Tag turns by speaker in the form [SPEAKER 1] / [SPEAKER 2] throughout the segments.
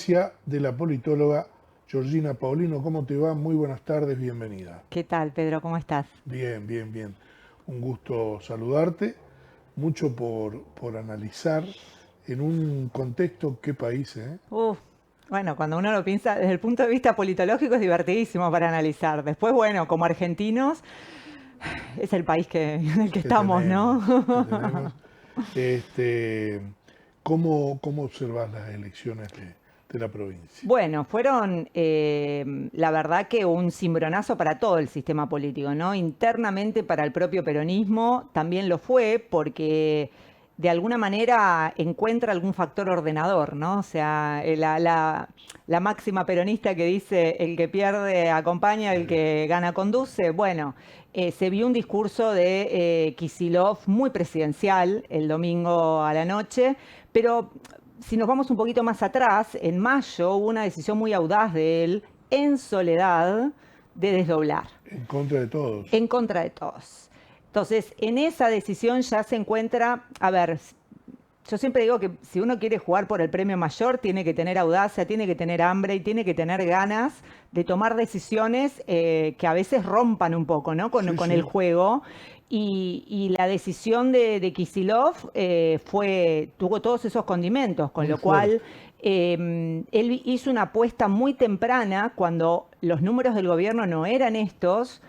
[SPEAKER 1] De la politóloga Georgina Paulino. ¿Cómo te va? Muy buenas tardes, bienvenida.
[SPEAKER 2] ¿Qué tal, Pedro? ¿Cómo estás?
[SPEAKER 1] Bien, bien, bien. Un gusto saludarte. Mucho por analizar en un contexto, ¿qué país, eh?
[SPEAKER 2] Uf, bueno, cuando uno lo piensa desde el punto de vista politológico es divertidísimo para analizar. Después, bueno, como argentinos, es el país en el que
[SPEAKER 1] Que
[SPEAKER 2] estamos,
[SPEAKER 1] tenemos,
[SPEAKER 2] ¿no?
[SPEAKER 1] que tenemos. Este, ¿cómo observas las elecciones de la provincia?
[SPEAKER 2] Bueno, fueron la verdad que un cimbronazo para todo el sistema político, ¿no? Internamente para el propio peronismo también lo fue porque de alguna manera encuentra algún factor ordenador, ¿no? O sea, la máxima peronista que dice el que pierde acompaña, el que gana conduce. Bueno, se vio un discurso de Kicillof muy presidencial el domingo a la noche, pero si nos vamos un poquito más atrás, en mayo hubo una decisión muy audaz de él, en soledad, de desdoblar,
[SPEAKER 1] En contra de todos.
[SPEAKER 2] en contra de todos. Entonces, en esa decisión ya se encuentra, a ver, yo siempre digo que si uno quiere jugar por el premio mayor, tiene que tener audacia, tiene que tener hambre y tiene que tener ganas de tomar decisiones que a veces rompan un poco, ¿no?
[SPEAKER 1] Sí,
[SPEAKER 2] Con el
[SPEAKER 1] sí,
[SPEAKER 2] juego. Y la decisión de Kicillof tuvo todos esos condimentos, con
[SPEAKER 1] muy
[SPEAKER 2] lo cual
[SPEAKER 1] fuerte.
[SPEAKER 2] él hizo una apuesta muy temprana cuando los números del gobierno no eran estos.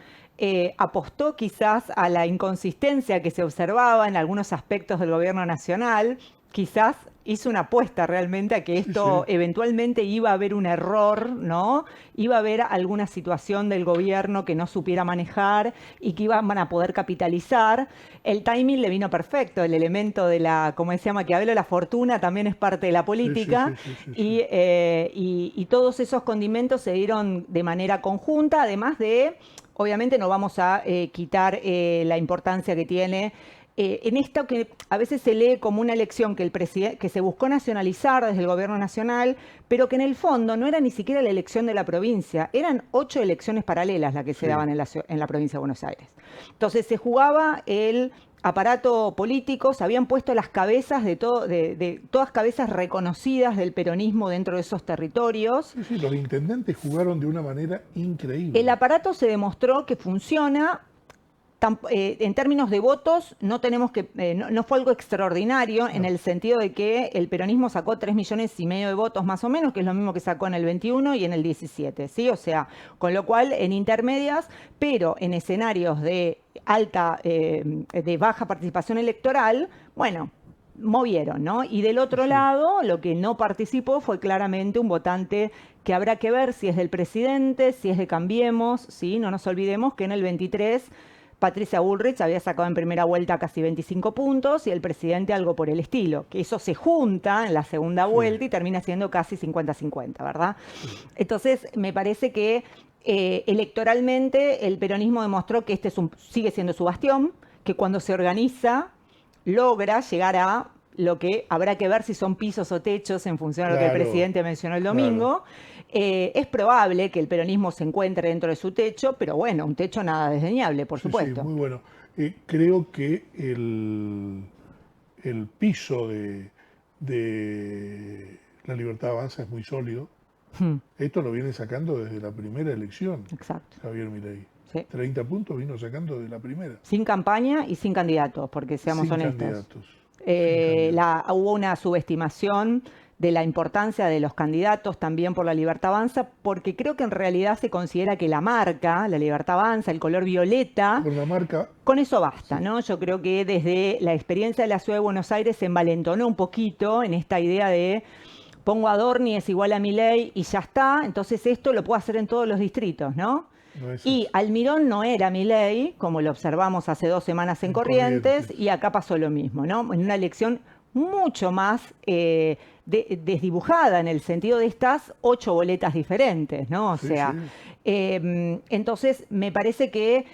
[SPEAKER 2] Apostó quizás a la inconsistencia que se observaba en algunos aspectos del gobierno nacional, quizás hizo una apuesta realmente a que
[SPEAKER 1] Sí, sí.
[SPEAKER 2] esto eventualmente iba a haber un error, ¿no? Iba a haber alguna situación del gobierno que no supiera manejar y que iban a poder capitalizar. El timing le vino perfecto, el elemento de la, como decía Maquiavelo, la fortuna también es parte de la
[SPEAKER 1] Sí, sí,
[SPEAKER 2] política
[SPEAKER 1] sí, sí, sí, sí.
[SPEAKER 2] y todos esos condimentos se dieron de manera conjunta, además de obviamente no vamos a quitar la importancia que tiene en esto que a veces se lee como una elección que se buscó nacionalizar desde el gobierno nacional, pero que en el fondo no era ni siquiera la elección de la provincia, eran 8 elecciones paralelas las que se
[SPEAKER 1] Sí,
[SPEAKER 2] daban en la provincia de Buenos Aires. Entonces se jugaba el aparato político, se habían puesto las cabezas de todas cabezas reconocidas del peronismo dentro de esos territorios.
[SPEAKER 1] sí, sí, los intendentes jugaron de una manera
[SPEAKER 2] El
[SPEAKER 1] increíble.
[SPEAKER 2] aparato se demostró que funciona. En términos de votos, no tenemos que, no fue algo extraordinario en
[SPEAKER 1] No,
[SPEAKER 2] el sentido de que el peronismo sacó 3,5 millones de votos más o menos, que es lo mismo que sacó en el 21 y en el 17, ¿sí? O sea, con lo cual en intermedias, pero en escenarios de de baja participación electoral, bueno, movieron, ¿no? Y del
[SPEAKER 1] sí,
[SPEAKER 2] otro
[SPEAKER 1] sí.
[SPEAKER 2] lado, lo que no participó fue claramente un votante que habrá que ver si es del presidente, si es de Cambiemos, ¿sí? No nos olvidemos que en el 23 Patricia Bullrich había sacado en primera vuelta casi 25 puntos y el presidente algo por el estilo, que eso se junta en la segunda
[SPEAKER 1] Sí,
[SPEAKER 2] vuelta y termina siendo casi 50-50, ¿verdad?
[SPEAKER 1] sí.
[SPEAKER 2] Entonces, me parece que electoralmente el peronismo demostró que sigue siendo su bastión, que cuando se organiza logra llegar a lo que habrá que ver si son pisos o techos en función a lo que el
[SPEAKER 1] Claro,
[SPEAKER 2] presidente mencionó el
[SPEAKER 1] claro.
[SPEAKER 2] domingo. Es probable que el peronismo se encuentre dentro de su techo, pero bueno, un techo nada desdeñable, por
[SPEAKER 1] Sí, sí,
[SPEAKER 2] supuesto.
[SPEAKER 1] muy bueno. Creo que el piso de la Libertad Avanza es muy sólido.
[SPEAKER 2] Hmm,
[SPEAKER 1] Esto lo viene sacando desde la primera elección,
[SPEAKER 2] exacto.
[SPEAKER 1] Javier Milei.
[SPEAKER 2] Sí.
[SPEAKER 1] 30 puntos vino sacando de la primera.
[SPEAKER 2] Sin campaña y sin candidatos, porque seamos
[SPEAKER 1] Sin
[SPEAKER 2] honestos.
[SPEAKER 1] candidatos, sin candidatos.
[SPEAKER 2] Hubo una subestimación de la importancia de los candidatos también por la Libertad Avanza, porque creo que en realidad se considera que la marca, la Libertad Avanza, el color violeta,
[SPEAKER 1] Con la marca,
[SPEAKER 2] con eso basta,
[SPEAKER 1] sí,
[SPEAKER 2] ¿no? Yo creo que desde la experiencia de la ciudad de Buenos Aires se envalentonó un poquito en esta idea de pongo a Dorni es igual a Milei y ya está, entonces esto lo puedo hacer en todos los distritos, ¿no?
[SPEAKER 1] no es
[SPEAKER 2] Y
[SPEAKER 1] así.
[SPEAKER 2] Almirón no era Milei, como lo observamos hace 2 semanas en
[SPEAKER 1] En
[SPEAKER 2] Corrientes,
[SPEAKER 1] Corrientes.
[SPEAKER 2] y acá pasó lo mismo, ¿no? En una elección mucho más desdibujada en el sentido de estas 8 boletas diferentes, ¿no? O
[SPEAKER 1] Sí,
[SPEAKER 2] sea,
[SPEAKER 1] sí.
[SPEAKER 2] entonces me parece que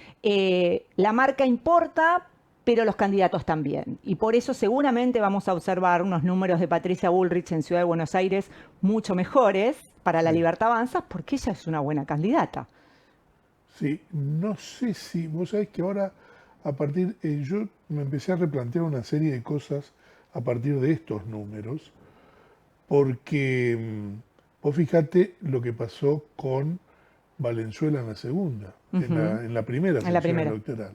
[SPEAKER 2] la marca importa, pero los candidatos también. Y por eso seguramente vamos a observar unos números de Patricia Bullrich en Ciudad de Buenos Aires mucho mejores para la
[SPEAKER 1] Sí.
[SPEAKER 2] Libertad Avanza, porque ella es una buena candidata.
[SPEAKER 1] Sí, no sé si, vos sabés que ahora, yo me empecé a replantear una serie de cosas a partir de estos números, porque Vos fijate lo que pasó con Valenzuela en la segunda, en la primera
[SPEAKER 2] En la
[SPEAKER 1] sección
[SPEAKER 2] primera.
[SPEAKER 1] electoral.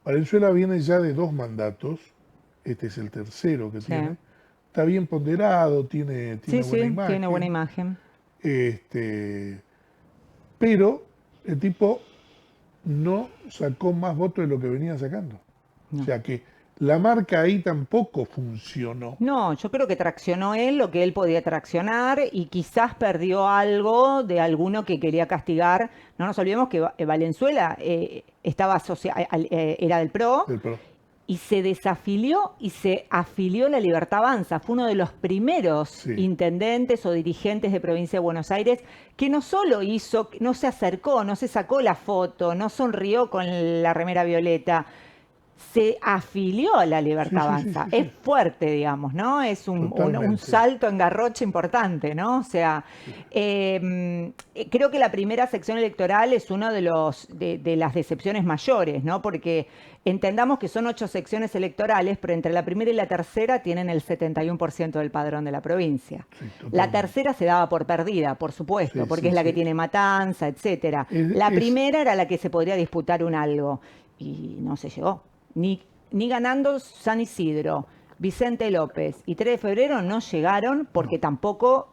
[SPEAKER 1] Valenzuela viene ya de 2 mandatos, este es el tercero que
[SPEAKER 2] Sí.
[SPEAKER 1] tiene, está bien ponderado, tiene
[SPEAKER 2] Sí,
[SPEAKER 1] buena
[SPEAKER 2] sí, tiene buena
[SPEAKER 1] imagen,
[SPEAKER 2] imagen.
[SPEAKER 1] este, pero el tipo no sacó más votos de lo que venía sacando. O
[SPEAKER 2] No.
[SPEAKER 1] sea que la marca ahí tampoco funcionó.
[SPEAKER 2] No, yo creo que traccionó él lo que él podía traccionar y quizás perdió algo de alguno que quería castigar. No nos olvidemos que Valenzuela era del PRO
[SPEAKER 1] Del PRO.
[SPEAKER 2] y se desafilió y se afilió a la Libertad Avanza. Fue uno de los primeros
[SPEAKER 1] Sí.
[SPEAKER 2] intendentes o dirigentes de provincia de Buenos Aires que no solo hizo, no se acercó, no se sacó la foto, no sonrió con la remera violeta, se afilió a la
[SPEAKER 1] Sí,
[SPEAKER 2] Libertad
[SPEAKER 1] sí, sí,
[SPEAKER 2] Avanza.
[SPEAKER 1] sí,
[SPEAKER 2] Es
[SPEAKER 1] sí.
[SPEAKER 2] fuerte, digamos, ¿no? Es un
[SPEAKER 1] Totalmente.
[SPEAKER 2] salto en garrocha importante, ¿no? O sea,
[SPEAKER 1] Sí.
[SPEAKER 2] creo que la primera sección electoral es uno de las decepciones mayores, ¿no? Porque entendamos que son 8 secciones electorales, pero entre la primera y la tercera tienen el 71% del padrón de la provincia.
[SPEAKER 1] Sí,
[SPEAKER 2] La
[SPEAKER 1] totalmente.
[SPEAKER 2] tercera se daba por perdida, por supuesto,
[SPEAKER 1] Sí,
[SPEAKER 2] porque
[SPEAKER 1] sí,
[SPEAKER 2] es la que
[SPEAKER 1] sí.
[SPEAKER 2] tiene Matanza, etcétera. La
[SPEAKER 1] Es,
[SPEAKER 2] primera era la que se podría disputar un algo y no se llegó. Ni ganando San Isidro, Vicente López y 3 de febrero no llegaron porque
[SPEAKER 1] no.
[SPEAKER 2] tampoco,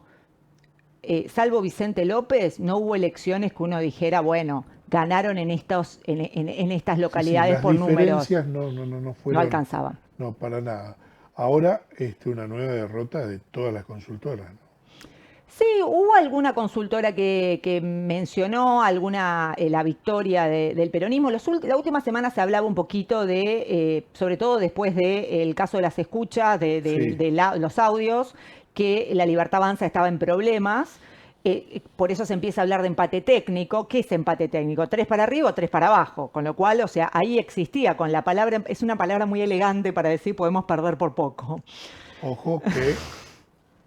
[SPEAKER 2] salvo Vicente López, no hubo elecciones que uno dijera, bueno, ganaron en estas
[SPEAKER 1] Sí, sí,
[SPEAKER 2] localidades
[SPEAKER 1] las
[SPEAKER 2] por números.
[SPEAKER 1] diferencias no
[SPEAKER 2] No
[SPEAKER 1] fueron,
[SPEAKER 2] alcanzaban.
[SPEAKER 1] no, para nada. Ahora, una nueva derrota de todas las consultoras, ¿no?
[SPEAKER 2] Sí, hubo alguna consultora que mencionó la victoria del peronismo. La última semana se hablaba un poquito sobre todo después del caso de las escuchas,
[SPEAKER 1] Sí,
[SPEAKER 2] los audios, que la Libertad Avanza estaba en problemas. Por eso se empieza a hablar de empate técnico. ¿Qué es empate técnico? 3 para arriba o 3 para abajo. Con lo cual, o sea, ahí existía con la palabra, es una palabra muy elegante para decir podemos perder por poco.
[SPEAKER 1] ojo que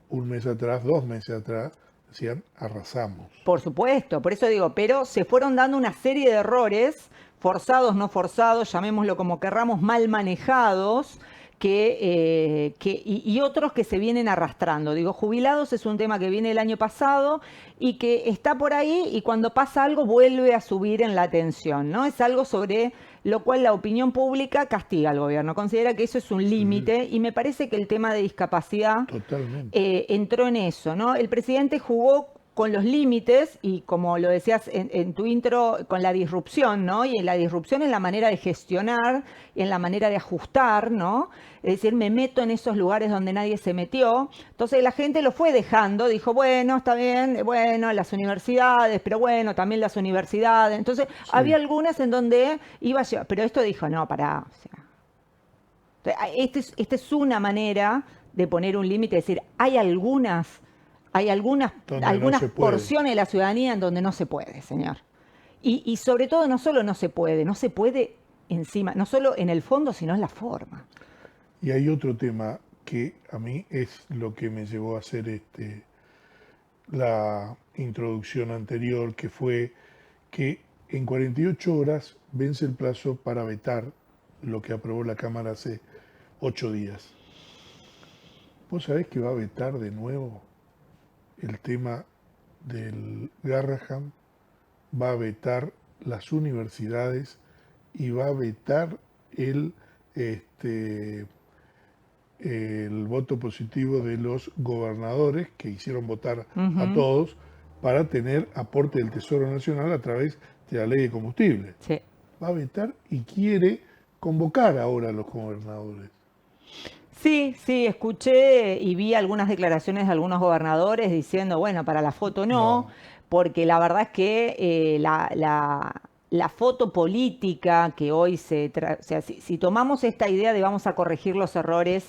[SPEAKER 1] un mes atrás, 2 meses atrás, decían arrasamos.
[SPEAKER 2] Por supuesto, por eso digo, pero se fueron dando una serie de errores, forzados, no forzados, llamémoslo como querramos, mal manejados, y otros que se vienen arrastrando. Digo, jubilados es un tema que viene el año pasado y que está por ahí y cuando pasa algo vuelve a subir en la atención, ¿no? Es algo sobre lo cual la opinión pública castiga al gobierno, considera que eso es un
[SPEAKER 1] Sí,
[SPEAKER 2] límite y me parece que el tema de discapacidad
[SPEAKER 1] totalmente.
[SPEAKER 2] entró en eso, ¿no? El presidente jugó con los límites y como lo decías en tu intro, con la disrupción, ¿no? Y en la disrupción en la manera de gestionar y en la manera de ajustar, ¿no? Es decir, me meto en esos lugares donde nadie se metió. Entonces la gente lo fue dejando, dijo, bueno, está bien, bueno, las universidades, pero bueno, también las universidades. Entonces había
[SPEAKER 1] Sí.
[SPEAKER 2] algunas en donde iba a llevar, pero esto dijo, no, pará, o sea, esta es una manera de poner un límite, decir, hay
[SPEAKER 1] Donde no
[SPEAKER 2] algunas
[SPEAKER 1] se puede.
[SPEAKER 2] porciones de la ciudadanía en donde no se puede, señor. Y sobre todo, no solo no se puede encima, no solo en el fondo, sino en la forma.
[SPEAKER 1] Y hay otro tema que a mí es lo que me llevó a hacer la introducción anterior, que fue que en 48 horas vence el plazo para vetar lo que aprobó la Cámara hace 8 días. ¿Vos sabés que va a vetar de nuevo el tema del Garraham? Va a vetar las universidades y va a vetar el, este, el voto positivo de los gobernadores que hicieron votar a
[SPEAKER 2] Ujú,
[SPEAKER 1] todos para tener aporte del Tesoro Nacional a través de la ley de combustible.
[SPEAKER 2] sí.
[SPEAKER 1] Va a vetar y quiere convocar ahora a los gobernadores.
[SPEAKER 2] Sí, sí, escuché y vi algunas declaraciones de algunos gobernadores diciendo, bueno, para la foto no,
[SPEAKER 1] No,
[SPEAKER 2] porque la verdad es que la foto política que hoy o sea, si tomamos esta idea de vamos a corregir los errores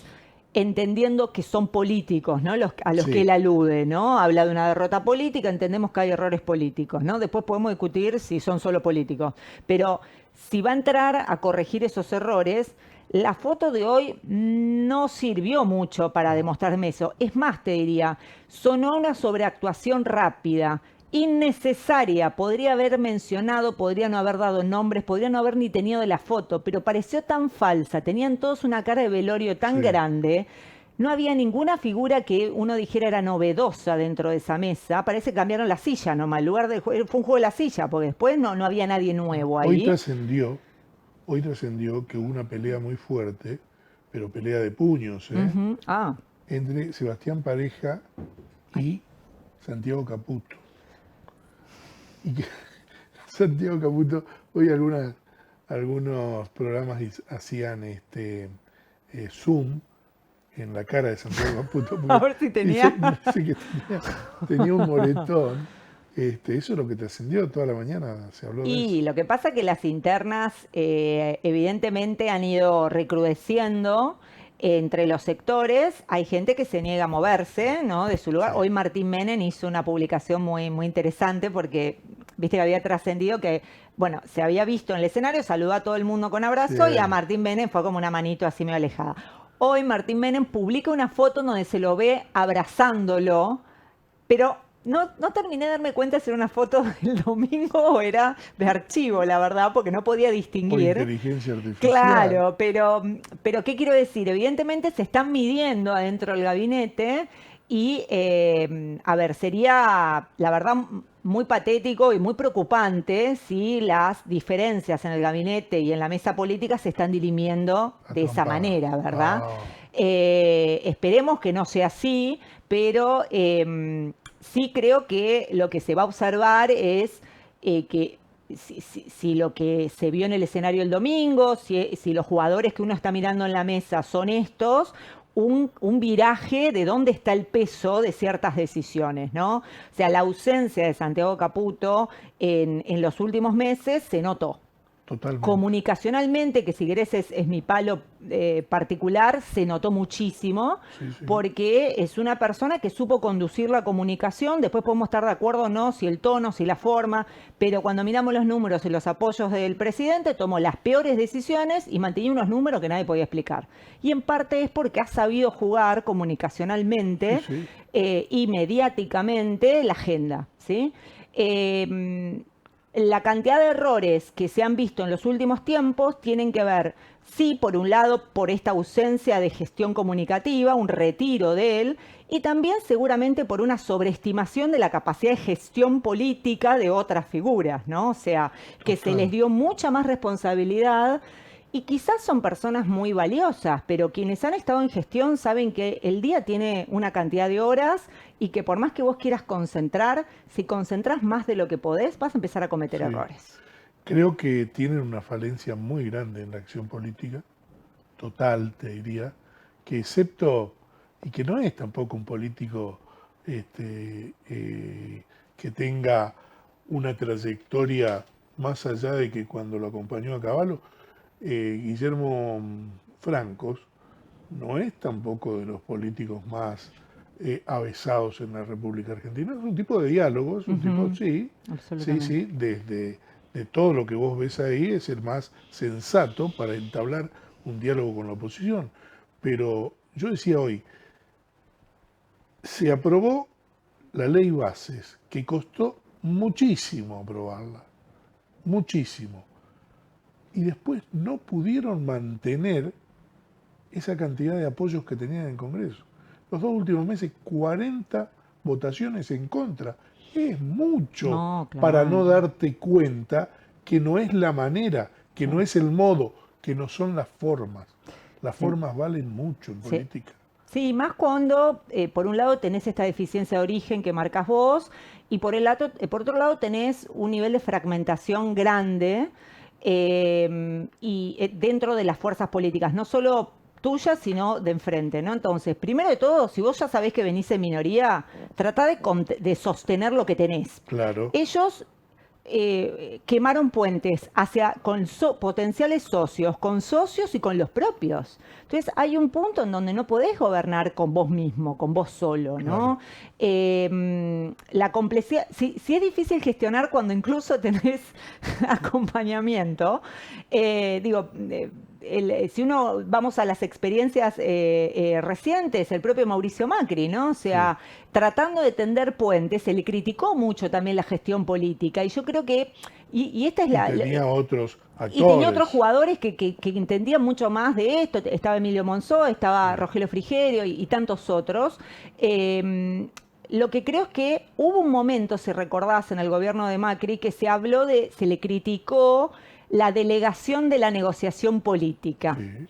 [SPEAKER 2] entendiendo que son políticos, ¿no? A los que
[SPEAKER 1] sí,
[SPEAKER 2] él alude, ¿no? Habla de una derrota política, entendemos que hay errores políticos, ¿no? Después podemos discutir si son solo políticos, pero si va a entrar a corregir esos errores, la foto de hoy no sirvió mucho para
[SPEAKER 1] no.
[SPEAKER 2] demostrarme eso. Es más, te diría, sonó una sobreactuación rápida, innecesaria. Podría haber mencionado, podría no haber dado nombres, podría no haber ni tenido de la foto, pero pareció tan falsa. Tenían todos una cara de velorio tan
[SPEAKER 1] Sí,
[SPEAKER 2] grande. no había ninguna figura que uno dijera era novedosa dentro de esa mesa. Parece que cambiaron la silla nomás. En lugar de fue un juego de la silla, porque después no había nadie nuevo
[SPEAKER 1] Hoy
[SPEAKER 2] ahí.
[SPEAKER 1] trascendió que hubo una pelea muy fuerte, pero pelea de puños,
[SPEAKER 2] Ujú. Ah,
[SPEAKER 1] entre Sebastián Pareja y Santiago Caputo. Y que Santiago Caputo, hoy algunos programas hacían zoom en la cara de Santiago Caputo,
[SPEAKER 2] a
[SPEAKER 1] porque
[SPEAKER 2] ver si tenía.
[SPEAKER 1] dice que tenía un moretón. Eso es lo que trascendió toda la mañana, se habló de eso.
[SPEAKER 2] Y lo que pasa es que las internas evidentemente han ido recrudeciendo entre los sectores. Hay gente que se niega a moverse, ¿no?, de su lugar.
[SPEAKER 1] Sí,
[SPEAKER 2] Hoy Martín Menem hizo una publicación muy interesante porque, viste que había trascendido que, bueno, se había visto en el escenario, saludó a todo el mundo con
[SPEAKER 1] sí,
[SPEAKER 2] abrazo y a Martín Menem fue como una manito así medio alejada. Hoy Martín Menem publica una foto donde se lo ve abrazándolo, pero no terminé de darme cuenta si era una foto del domingo o era de archivo, la verdad, porque no podía
[SPEAKER 1] por
[SPEAKER 2] distinguir.
[SPEAKER 1] inteligencia artificial.
[SPEAKER 2] Claro, pero ¿qué quiero decir? Evidentemente se están midiendo adentro del gabinete y, a ver, sería, la verdad, muy patético y muy preocupante si las diferencias en el gabinete y en la mesa política se están dirimiendo
[SPEAKER 1] A
[SPEAKER 2] de esa
[SPEAKER 1] trompada.
[SPEAKER 2] manera, ¿verdad?
[SPEAKER 1] Ah,
[SPEAKER 2] Esperemos que no sea así, pero sí creo que lo que se va a observar es que si lo que se vio en el escenario el domingo, si los jugadores que uno está mirando en la mesa son estos, un viraje de dónde está el peso de ciertas decisiones, ¿no? O sea, la ausencia de Santiago Caputo en los últimos meses se notó.
[SPEAKER 1] totalmente.
[SPEAKER 2] Comunicacionalmente, que si querés es mi palo particular, se notó muchísimo,
[SPEAKER 1] Sí, sí.
[SPEAKER 2] porque es una persona que supo conducir la comunicación. Después podemos estar de acuerdo o no, si el tono, si la forma, pero cuando miramos los números y los apoyos del presidente, tomó las peores decisiones y mantenía unos números que nadie podía explicar. Y en parte es porque ha sabido jugar
[SPEAKER 1] Sí,
[SPEAKER 2] comunicacionalmente
[SPEAKER 1] sí.
[SPEAKER 2] y mediáticamente la agenda, ¿sí? Eh, la cantidad de errores que se han visto en los últimos tiempos tienen que ver, sí, por un lado, por esta ausencia de gestión comunicativa, un retiro de él, y también seguramente por una sobreestimación de la capacidad de gestión política de otras figuras, ¿no? O sea, que se les
[SPEAKER 1] Total.
[SPEAKER 2] dio mucha más responsabilidad y quizás son personas muy valiosas, pero quienes han estado en gestión saben que el día tiene una cantidad de horas y que por más que vos quieras concentrar, si concentrás más de lo que podés, vas a empezar a cometer
[SPEAKER 1] Sí.
[SPEAKER 2] errores.
[SPEAKER 1] Creo que tienen una falencia muy grande en la acción política, total, te diría, que excepto, y que no es tampoco un político que tenga una trayectoria más allá de que cuando lo acompañó a Caballo, Guillermo Francos no es tampoco de los políticos más avesados en la República Argentina. Es un tipo de diálogo, es un tipo,
[SPEAKER 2] Ujú,
[SPEAKER 1] sí, sí,
[SPEAKER 2] absolutamente.
[SPEAKER 1] sí, desde de todo lo que vos ves ahí es el más sensato para entablar un diálogo con la oposición. Pero yo decía hoy, se aprobó la ley bases, que costó muchísimo aprobarla, muchísimo. Y después no pudieron mantener esa cantidad de apoyos que tenían en el Congreso. Los 2 últimos meses, 40 votaciones en contra. Es mucho
[SPEAKER 2] No,
[SPEAKER 1] para no
[SPEAKER 2] claro.
[SPEAKER 1] darte cuenta que no es la manera, que no
[SPEAKER 2] Sí,
[SPEAKER 1] es el modo, que no son las formas. Las
[SPEAKER 2] sí,
[SPEAKER 1] formas valen mucho en
[SPEAKER 2] sí.
[SPEAKER 1] política.
[SPEAKER 2] Sí, más cuando, por un lado, tenés esta deficiencia de origen que marcas vos, y por otro lado, tenés un nivel de fragmentación grande dentro de las fuerzas políticas, no solo tuyas, sino de enfrente, ¿no? Entonces, primero de todo, si vos ya sabés que venís en minoría, tratá de sostener lo que tenés.
[SPEAKER 1] Claro,
[SPEAKER 2] Ellos quemaron puentes hacia con potenciales socios, con socios y con los propios. Entonces hay un punto en donde no podés gobernar con vos mismo, con vos solo,
[SPEAKER 1] claro.
[SPEAKER 2] ¿no? La complejidad, si es difícil gestionar cuando incluso tenés acompañamiento, digo, si uno vamos a las experiencias recientes, el propio Mauricio Macri, ¿no? O sea, tratando de tender puentes, se le criticó mucho también la gestión política. Y yo creo que, y esta es
[SPEAKER 1] Y tenía otros
[SPEAKER 2] y tenía otros
[SPEAKER 1] actores.
[SPEAKER 2] jugadores que entendían mucho más de esto. Estaba Emilio Monzó, estaba Rogelio Frigerio y tantos otros. Lo que creo es que hubo un momento, si recordás, en el gobierno de Macri, que se le criticó la delegación de la negociación política,
[SPEAKER 1] Sí.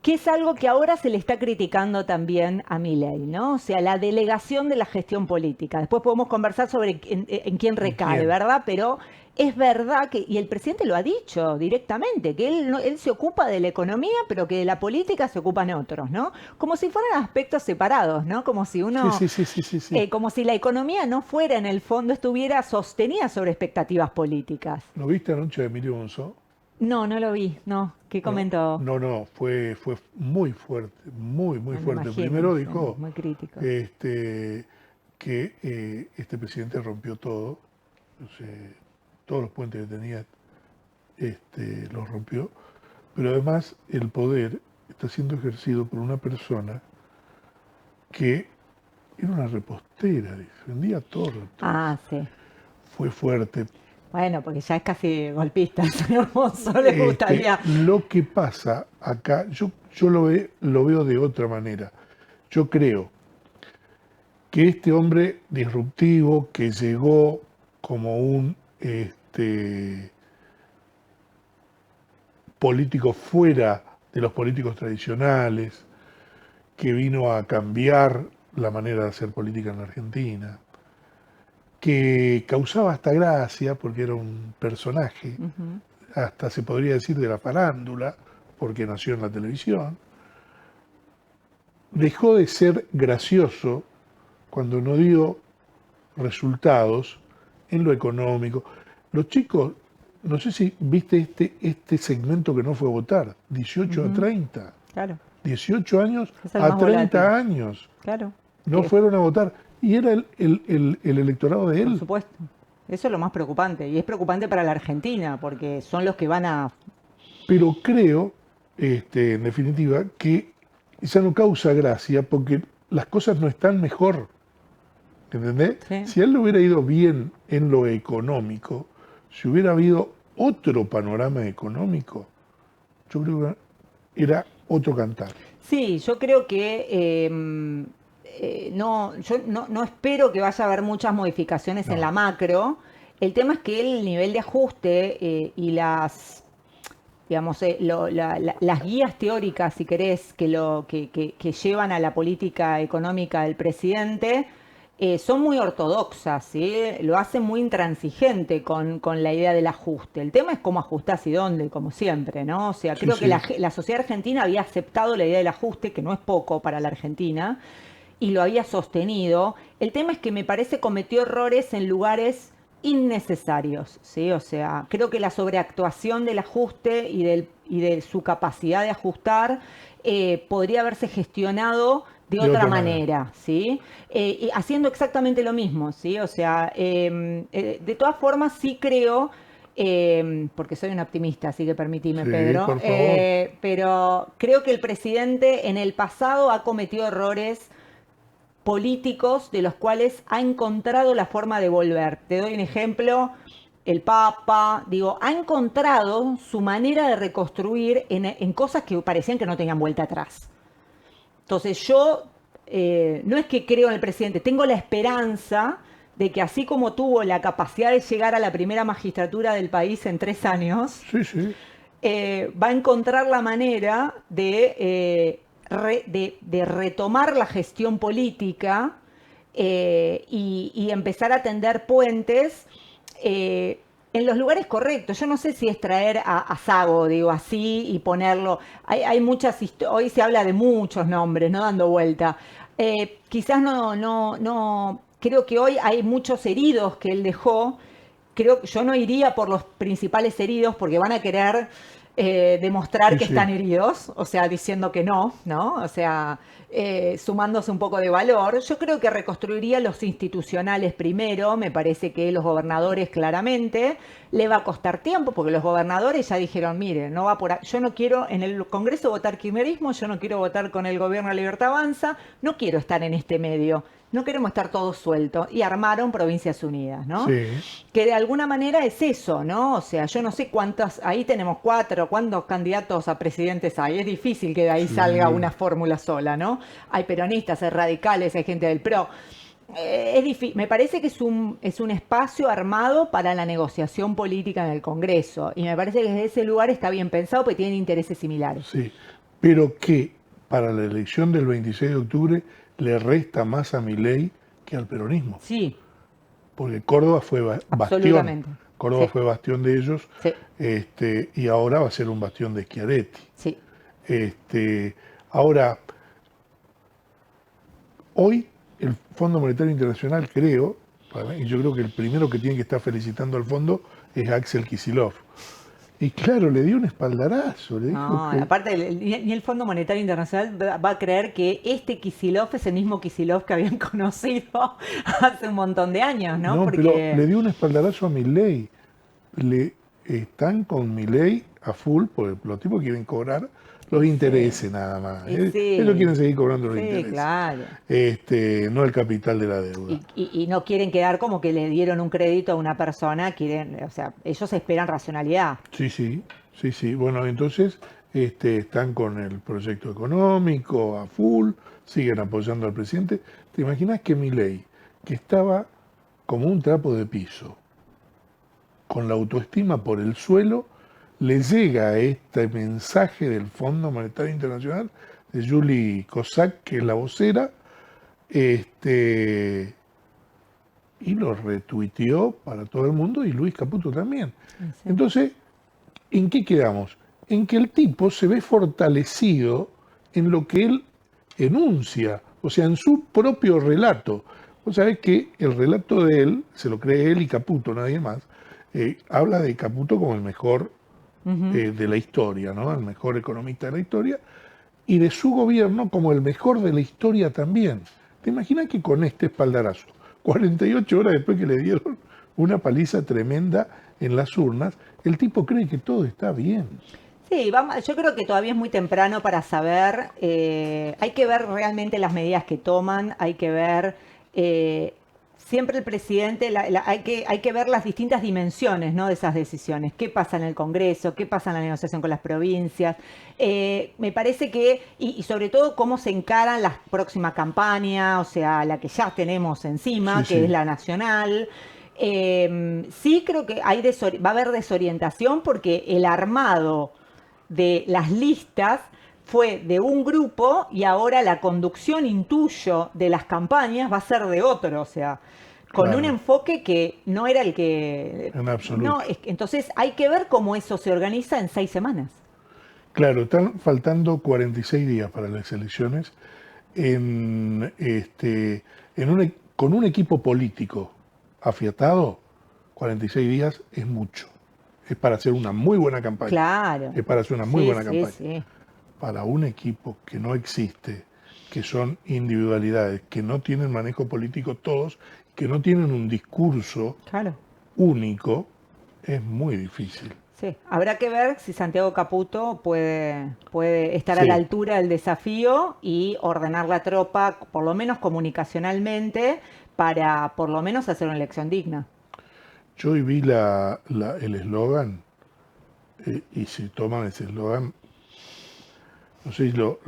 [SPEAKER 2] que es algo que ahora se le está criticando también a Milei, ¿no? O sea, la delegación de la gestión política. Después podemos conversar sobre en quién
[SPEAKER 1] ¿En
[SPEAKER 2] recae,
[SPEAKER 1] quién?
[SPEAKER 2] ¿verdad? Pero es verdad que, y el presidente lo ha dicho directamente, que él se ocupa de la economía, pero que de la política se ocupan otros, ¿no? Como si fueran aspectos separados, ¿no? Como si
[SPEAKER 1] Sí,
[SPEAKER 2] uno,
[SPEAKER 1] sí, sí, sí, sí, sí.
[SPEAKER 2] como si la economía no fuera en el fondo, estuviera sostenida sobre expectativas políticas.
[SPEAKER 1] ¿No viste anoche de Emilio Monzó?
[SPEAKER 2] No, no lo vi, no. ¿Qué
[SPEAKER 1] Bueno,
[SPEAKER 2] comentó?
[SPEAKER 1] no, no, fue muy fuerte, muy, muy
[SPEAKER 2] No me
[SPEAKER 1] fuerte.
[SPEAKER 2] imagino,
[SPEAKER 1] Primero
[SPEAKER 2] sí,
[SPEAKER 1] dijo
[SPEAKER 2] muy crítico.
[SPEAKER 1] que este presidente rompió todo, o sea, todos los puentes que tenía los rompió, pero además el poder está siendo ejercido por una persona que era una repostera, dice, vendía tortas.
[SPEAKER 2] Ah, sí.
[SPEAKER 1] Fue fuerte.
[SPEAKER 2] Bueno, porque ya es casi golpista, el señor Monzó le gustaría.
[SPEAKER 1] Lo que pasa acá, yo lo veo de otra manera. Yo creo que este hombre disruptivo que llegó como un político fuera de los políticos tradicionales, que vino a cambiar la manera de hacer política en la Argentina, que causaba hasta gracia porque era un personaje,
[SPEAKER 2] Ujú.
[SPEAKER 1] hasta se podría decir de la farándula, porque nació en la televisión, dejó de ser gracioso cuando no dio resultados en lo económico. Los chicos, no sé si viste este segmento que no fue a votar, 18 a
[SPEAKER 2] Ujú.
[SPEAKER 1] 30,
[SPEAKER 2] Claro,
[SPEAKER 1] 18 años
[SPEAKER 2] es el
[SPEAKER 1] a
[SPEAKER 2] más volátil.
[SPEAKER 1] 30 años,
[SPEAKER 2] Claro,
[SPEAKER 1] no
[SPEAKER 2] que
[SPEAKER 1] fueron a votar. Y era el electorado de
[SPEAKER 2] por
[SPEAKER 1] él.
[SPEAKER 2] supuesto. Eso es lo más preocupante. Y es preocupante para la Argentina, porque son los que van a...
[SPEAKER 1] Pero creo, en definitiva, que ya no causa gracia porque las cosas no están mejor. ¿Entendés?
[SPEAKER 2] Sí.
[SPEAKER 1] Si a él le hubiera ido bien en lo económico, si hubiera habido otro panorama económico, yo creo que era otro cantar.
[SPEAKER 2] Sí, yo creo que no, yo no espero que vaya a haber muchas modificaciones en la
[SPEAKER 1] No,
[SPEAKER 2] macro. El tema es que el nivel de ajuste y las, digamos, las guías teóricas, si querés, que llevan a la política económica del presidente, son muy ortodoxas, ¿sí? Lo hacen muy intransigente con la idea del ajuste. El tema es cómo ajustás y dónde, como siempre, ¿no? O sea,
[SPEAKER 1] sí,
[SPEAKER 2] creo que
[SPEAKER 1] sí,
[SPEAKER 2] la sociedad argentina había aceptado la idea del ajuste, que no es poco para la Argentina, y lo había sostenido. El tema es que me parece cometió errores en lugares innecesarios, ¿sí? O sea, creo que la sobreactuación del ajuste y de su capacidad de ajustar podría haberse gestionado de
[SPEAKER 1] de
[SPEAKER 2] otra
[SPEAKER 1] otra manera.
[SPEAKER 2] manera, ¿sí? Y haciendo exactamente lo mismo, ¿sí? O sea, de todas formas sí creo, porque soy una optimista, así que permitime,
[SPEAKER 1] Sí,
[SPEAKER 2] Pedro,
[SPEAKER 1] por favor.
[SPEAKER 2] pero creo que el presidente en el pasado ha cometido errores políticos de los cuales ha encontrado la forma de volver. Te doy un ejemplo, el Papa, digo, ha encontrado su manera de reconstruir en cosas que parecían que no tenían vuelta atrás. Entonces yo no es que creo en el presidente, tengo la esperanza de que así como tuvo la capacidad de llegar a la primera magistratura del país en 3 años,
[SPEAKER 1] Sí, sí,
[SPEAKER 2] va a encontrar la manera de retomar la gestión política y empezar a tender puentes en los lugares correctos. Yo no sé si es traer a Sago, digo así, y ponerlo. Hay muchas hoy se habla de muchos nombres, no dando vuelta. Quizás no. Creo que hoy hay muchos heridos que él dejó. Creo que yo no iría por los principales heridos porque van a querer demostrar
[SPEAKER 1] Sí,
[SPEAKER 2] que
[SPEAKER 1] sí.
[SPEAKER 2] están heridos, o sea, diciendo que no, ¿no? O sea, sumándose un poco de valor. Yo creo que reconstruiría los institucionales primero, me parece que los gobernadores claramente, le va a costar tiempo, porque los gobernadores ya dijeron, mire, no va por ahí. Yo no quiero en el Congreso votar kirchnerismo, yo no quiero votar con el gobierno de Libertad Avanza, no quiero estar en este medio. No queremos estar todos sueltos. Y armaron Provincias Unidas, ¿no?
[SPEAKER 1] Sí,
[SPEAKER 2] Que de alguna manera es eso, ¿no? O sea, yo no sé cuántas, ahí tenemos 4, cuántos candidatos a presidentes hay. Es difícil que de ahí salga
[SPEAKER 1] sí,
[SPEAKER 2] una fórmula sola, ¿no? Hay peronistas, hay radicales, hay gente del PRO. Me parece que es un espacio armado para la negociación política en el Congreso. Y me parece que desde ese lugar está bien pensado porque tienen intereses similares.
[SPEAKER 1] sí. Pero que para la elección del 26 de octubre le resta más a Milei que al peronismo.
[SPEAKER 2] Sí,
[SPEAKER 1] Porque Córdoba fue bastión.
[SPEAKER 2] absolutamente.
[SPEAKER 1] Córdoba
[SPEAKER 2] Sí,
[SPEAKER 1] fue bastión de ellos,
[SPEAKER 2] sí,
[SPEAKER 1] y ahora va a ser un bastión de Schiaretti.
[SPEAKER 2] sí.
[SPEAKER 1] Ahora, hoy el Fondo Monetario Internacional, creo, y yo creo que el primero que tiene que estar felicitando al fondo es Axel Kicillof. Y claro, le dio un espaldarazo, le dijo
[SPEAKER 2] No,
[SPEAKER 1] que
[SPEAKER 2] aparte, ni el Fondo Monetario Internacional va a creer que este Kicillof es el mismo Kicillof que habían conocido hace un montón de años, ¿no?
[SPEAKER 1] no, pero
[SPEAKER 2] Porque
[SPEAKER 1] le dio un espaldarazo a Milei. Le están con Milei a full, porque los tipos quieren cobrar los
[SPEAKER 2] sí,
[SPEAKER 1] intereses nada más.
[SPEAKER 2] y
[SPEAKER 1] Ellos
[SPEAKER 2] sí,
[SPEAKER 1] quieren seguir cobrando los
[SPEAKER 2] sí,
[SPEAKER 1] intereses,
[SPEAKER 2] claro.
[SPEAKER 1] no el capital de la deuda.
[SPEAKER 2] Y no quieren quedar como que le dieron un crédito a una persona, quieren, o sea, ellos esperan racionalidad.
[SPEAKER 1] Sí, sí, sí, sí. Bueno, entonces están con el proyecto económico a full, siguen apoyando al presidente. ¿Te imaginas que Milei, que estaba como un trapo de piso, con la autoestima por el suelo, le llega este mensaje del Fondo Monetario Internacional de Julie Cossack, que es la vocera, este, y lo retuiteó para todo el mundo y Luis Caputo también.
[SPEAKER 2] Sí.
[SPEAKER 1] Entonces, ¿en qué quedamos? En que el tipo se ve fortalecido en lo que él enuncia, o sea, en su propio relato. Vos sabés que el relato de él, se lo cree él y Caputo, nadie más, habla de Caputo como el mejor
[SPEAKER 2] Ujú.
[SPEAKER 1] de la historia, ¿no? El mejor economista de la historia, y de su gobierno como el mejor de la historia también. ¿Te imaginas que con este espaldarazo, 48 horas después que le dieron una paliza tremenda en las urnas, el tipo cree que todo está bien?
[SPEAKER 2] Sí, vamos, yo creo que todavía es muy temprano para saber, hay que ver realmente las medidas que toman, hay que ver, siempre el presidente, hay que ver las distintas dimensiones, ¿no? De esas decisiones, qué pasa en el Congreso, qué pasa en la negociación con las provincias. Me parece que, y sobre todo cómo se encaran las próximas campañas, o sea, la que ya tenemos
[SPEAKER 1] Sí,
[SPEAKER 2] encima, que es
[SPEAKER 1] sí,
[SPEAKER 2] la nacional. Sí creo que va a haber desorientación porque el armado de las listas fue de un grupo y ahora la conducción, intuyo, de las campañas va a ser de otro, o sea, con un
[SPEAKER 1] claro,
[SPEAKER 2] enfoque que no era el que...
[SPEAKER 1] en
[SPEAKER 2] No,
[SPEAKER 1] absoluto.
[SPEAKER 2] entonces hay que ver cómo eso se organiza en 6 semanas.
[SPEAKER 1] Claro, están faltando 46 días para las elecciones con un equipo político afiatado. 46 días es mucho. Es para hacer una muy buena campaña.
[SPEAKER 2] Claro,
[SPEAKER 1] Es para hacer una muy
[SPEAKER 2] sí,
[SPEAKER 1] buena
[SPEAKER 2] sí,
[SPEAKER 1] campaña.
[SPEAKER 2] sí,
[SPEAKER 1] Para un equipo que no existe, que son individualidades, que no tienen manejo político todos, que no tienen un discurso
[SPEAKER 2] claro.
[SPEAKER 1] único, es muy difícil.
[SPEAKER 2] Sí, habrá que ver si Santiago Caputo puede estar a la
[SPEAKER 1] Sí,
[SPEAKER 2] altura del desafío y ordenar la tropa, por lo menos comunicacionalmente, para por lo menos hacer una elección digna.
[SPEAKER 1] yo hoy vi el eslogan, y si toman ese eslogan, no sé si lo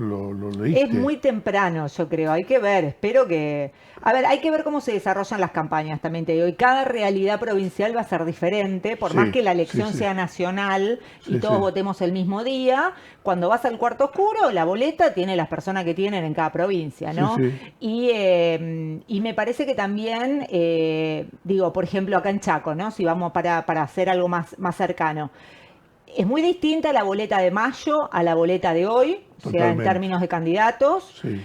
[SPEAKER 2] Es
[SPEAKER 1] leíste.
[SPEAKER 2] muy temprano, yo creo. Hay que ver, espero que... A ver, hay que ver cómo se desarrollan las campañas, también te digo. Y cada realidad provincial va a ser diferente, por más
[SPEAKER 1] Sí,
[SPEAKER 2] que la
[SPEAKER 1] sí,
[SPEAKER 2] elección
[SPEAKER 1] sí,
[SPEAKER 2] sea nacional y
[SPEAKER 1] sí,
[SPEAKER 2] todos
[SPEAKER 1] sí,
[SPEAKER 2] votemos el mismo día. Cuando vas al cuarto oscuro, la boleta tiene las personas que tienen en cada provincia,
[SPEAKER 1] sí,
[SPEAKER 2] ¿no?
[SPEAKER 1] sí,
[SPEAKER 2] Y me parece que también, digo, por ejemplo, acá en Chaco, ¿no? Si vamos para hacer algo más cercano. Es muy distinta la boleta de mayo a la boleta de hoy, o sea, en
[SPEAKER 1] totalmente.
[SPEAKER 2] términos de candidatos.
[SPEAKER 1] Sí,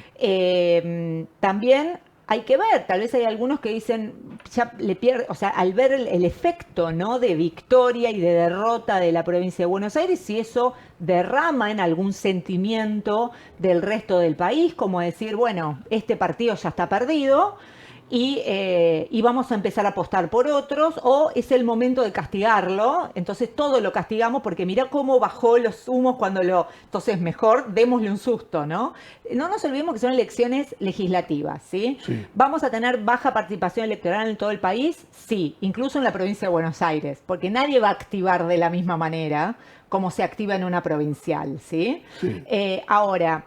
[SPEAKER 2] También hay que ver, tal vez hay algunos que dicen, ya le pierde, o sea, al ver el efecto, ¿no?, de victoria y de derrota de la provincia de Buenos Aires, si eso derrama en algún sentimiento del resto del país, como decir, bueno, este partido ya está perdido, y vamos a empezar a apostar por otros, o es el momento de castigarlo, entonces todo lo castigamos porque mira cómo bajó los humos cuando lo... Entonces mejor démosle un susto, ¿no? No nos olvidemos que son elecciones legislativas, ¿sí?
[SPEAKER 1] Sí.
[SPEAKER 2] ¿Vamos a tener baja participación electoral en todo el país? Sí, incluso en la provincia de Buenos Aires, porque nadie va a activar de la misma manera como se activa en una provincial, ¿sí?
[SPEAKER 1] Sí.
[SPEAKER 2] Ahora,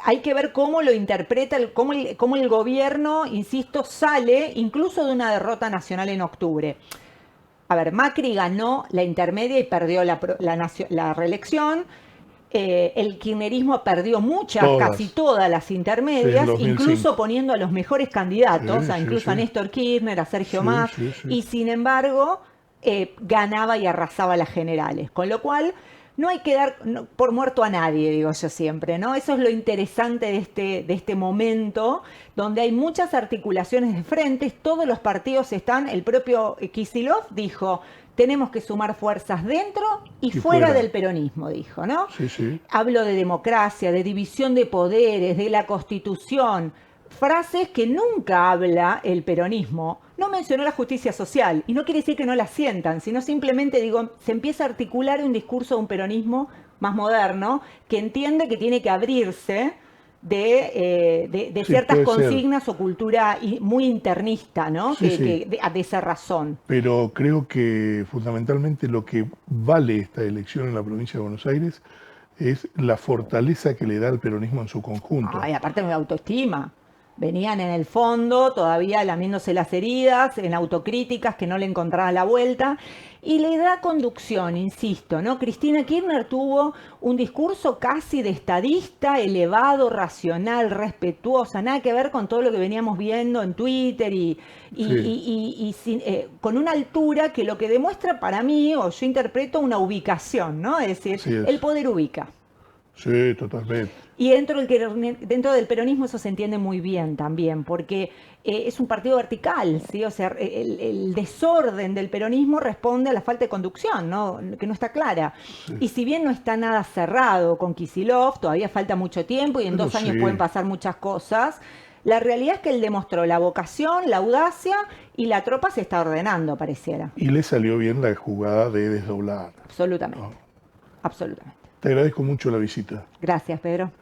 [SPEAKER 2] hay que ver cómo lo interpreta, cómo el gobierno, insisto, sale incluso de una derrota nacional en octubre. A ver, Macri ganó la intermedia y perdió la reelección. El kirchnerismo perdió casi
[SPEAKER 1] Todas.
[SPEAKER 2] todas las
[SPEAKER 1] Sí, en
[SPEAKER 2] intermedias, incluso
[SPEAKER 1] 2005.
[SPEAKER 2] poniendo a los mejores candidatos,
[SPEAKER 1] Sí, sí,
[SPEAKER 2] incluso a
[SPEAKER 1] sí.
[SPEAKER 2] Néstor Kirchner, a Sergio
[SPEAKER 1] Sí,
[SPEAKER 2] Mas,
[SPEAKER 1] sí, sí.
[SPEAKER 2] y sin embargo ganaba y arrasaba las generales. Con lo cual, no hay que dar por muerto a nadie, digo yo siempre, ¿no? Eso es lo interesante de este momento, donde hay muchas articulaciones de frentes, todos los partidos están, el propio Kicillof dijo, tenemos que sumar fuerzas dentro y
[SPEAKER 1] Y
[SPEAKER 2] fuera
[SPEAKER 1] fuera.
[SPEAKER 2] del peronismo, dijo, ¿no?
[SPEAKER 1] Sí, sí.
[SPEAKER 2] Hablo de democracia, de división de poderes, de la Constitución, frases que nunca habla el peronismo. No mencionó la justicia social, y no quiere decir que no la sientan, sino simplemente, digo, se empieza a articular un discurso de un peronismo más moderno, que entiende que tiene que abrirse de
[SPEAKER 1] Sí,
[SPEAKER 2] ciertas
[SPEAKER 1] puede ser.
[SPEAKER 2] consignas o cultura muy internista, ¿no?
[SPEAKER 1] Sí, sí.
[SPEAKER 2] De esa razón.
[SPEAKER 1] Pero creo que fundamentalmente lo que vale esta elección en la provincia de Buenos Aires es la fortaleza que le da al peronismo en su conjunto.
[SPEAKER 2] Ay, aparte de autoestima. Venían en el fondo todavía lamiéndose las heridas, en autocríticas que no le encontraban la vuelta. Y le da conducción, insisto, ¿no? Cristina Kirchner tuvo un discurso casi de estadista, elevado, racional, respetuosa, nada que ver con todo lo que veníamos viendo en Twitter
[SPEAKER 1] Sí,
[SPEAKER 2] con una altura que lo que demuestra para mí, o yo interpreto una ubicación, ¿no? Es decir,
[SPEAKER 1] así es.
[SPEAKER 2] el poder ubica.
[SPEAKER 1] Sí, totalmente.
[SPEAKER 2] Y dentro del peronismo eso se entiende muy bien también, porque es un partido vertical, ¿sí? O sea, el desorden del peronismo responde a la falta de conducción, ¿no? Que no está clara.
[SPEAKER 1] Sí.
[SPEAKER 2] Y si bien no está nada cerrado con Kicillof, todavía falta mucho tiempo y en
[SPEAKER 1] Pero
[SPEAKER 2] 2 años pueden
[SPEAKER 1] sí.
[SPEAKER 2] pasar muchas cosas, la realidad es que él demostró la vocación, la audacia y la tropa se está ordenando, pareciera.
[SPEAKER 1] Y le salió bien la jugada de desdoblar,
[SPEAKER 2] Absolutamente,
[SPEAKER 1] ¿no?
[SPEAKER 2] absolutamente.
[SPEAKER 1] Te agradezco mucho la visita.
[SPEAKER 2] Gracias, Pedro.